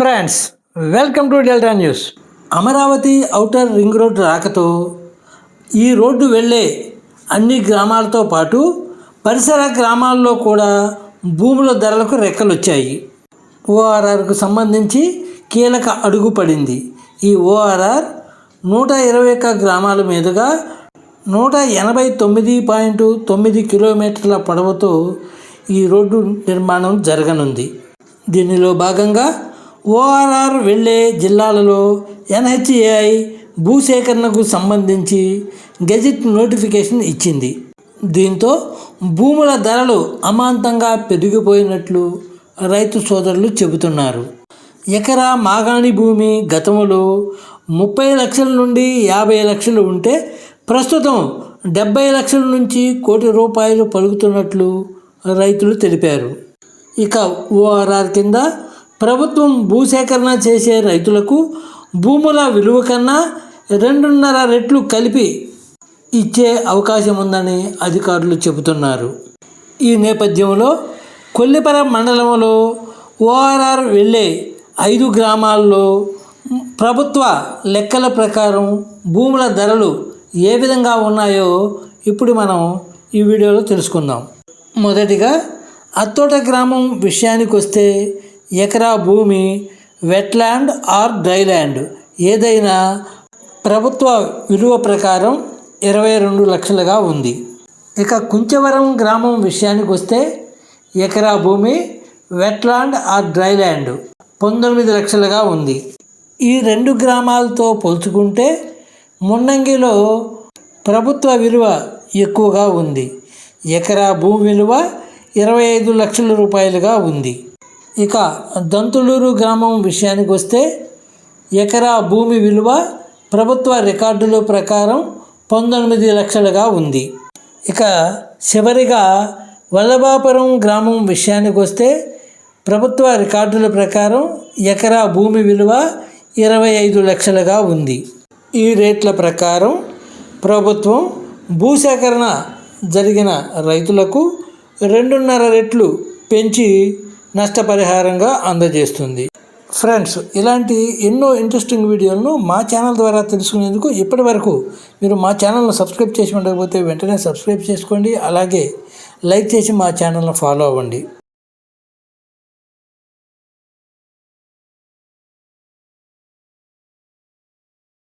Friends, welcome to delta news. Amaravati outer ring road రాకతో ఈ road వెళ్ళే అన్ని గ్రామాలతో పాటు పరిసర గ్రామాల్లో కూడా భూముల ధరలకు రెక్కలొచ్చాయి. ఓఆర్ఆర్కు సంబంధించి కీలక అడుగు పడింది. ఈ ఓఆర్ఆర్ 121 గ్రామాల మీదుగా 189.9 కిలోమీటర్ల పొడవుతో ఈ రోడ్డు నిర్మాణం జరగనుంది. దీనిలో భాగంగా ఓఆర్ఆర్ వెళ్ళే జిల్లాలలో ఎన్హెచ్ఏఐ భూసేకరణకు సంబంధించి గెజిట్ నోటిఫికేషన్ ఇచ్చింది. దీంతో భూముల ధరలు అమాంతంగా పెరిగిపోయినట్లు రైతు సోదరులు చెబుతున్నారు. ఎకరా మాగాణి భూమి గతంలో 30 లక్షల నుండి 50 లక్షలు ఉంటే ప్రస్తుతం 70 లక్షల నుంచి ₹1,00,00,000 పలుకుతున్నట్లు రైతులు తెలిపారు. ఇక ఓఆర్ఆర్ కింద ప్రభుత్వం భూసేకరణ చేసే రైతులకు భూముల విలువ కన్నా 2.5 రెట్లు కలిపి ఇచ్చే అవకాశం ఉందని అధికారులు చెబుతున్నారు. ఈ నేపథ్యంలో కొల్లిపర మండలంలో ఓఆర్ఆర్ వెళ్ళే 5 గ్రామాల్లో ప్రభుత్వ లెక్కల ప్రకారం భూముల ధరలు ఏ విధంగా ఉన్నాయో ఇప్పుడు మనం ఈ వీడియోలో తెలుసుకుందాం. మొదటిగా అత్తోట గ్రామం విషయానికి వస్తే ఎకరా భూమి వెట్లాండ్ ఆర్ డ్రైల్యాండ్ ఏదైనా ప్రభుత్వ విలువ ప్రకారం 22 లక్షలుగా ఉంది. ఇక కుంచవరం గ్రామం విషయానికి వస్తే ఎకరా భూమి వెట్లాండ్ ఆర్ డ్రైల్యాండ్ 19 లక్షలుగా ఉంది. ఈ 2 గ్రామాలతో పోల్చుకుంటే మున్నంగిలో ప్రభుత్వ విలువ ఎక్కువగా ఉంది. ఎకరా భూమి విలువ 25 లక్షల రూపాయలుగా ఉంది. ఇక దంతులూరు గ్రామం విషయానికి వస్తే ఎకరా భూమి విలువ ప్రభుత్వ రికార్డుల ప్రకారం 19 లక్షలుగా ఉంది. ఇక చివరిగా వల్లభాపురం గ్రామం విషయానికి వస్తే ప్రభుత్వ రికార్డుల ప్రకారం ఎకరా భూమి విలువ 25 లక్షలుగా ఉంది. ఈ రేట్ల ప్రకారం ప్రభుత్వం భూసేకరణ జరిగిన రైతులకు 2.5 రెట్లు పెంచి నష్టపరిహారంగా అందజేస్తుంది. ఫ్రెండ్స్, ఇలాంటి ఎన్నో ఇంట్రెస్టింగ్ వీడియోలను మా ఛానల్ ద్వారా తెలుసుకునేందుకు ఇప్పటి వరకు మీరు మా ఛానల్ను సబ్స్క్రైబ్ చేసి ఉండకపోతే వెంటనే సబ్స్క్రైబ్ చేసుకోండి. అలాగే లైక్ చేసి మా ఛానల్ను ఫాలో అవ్వండి.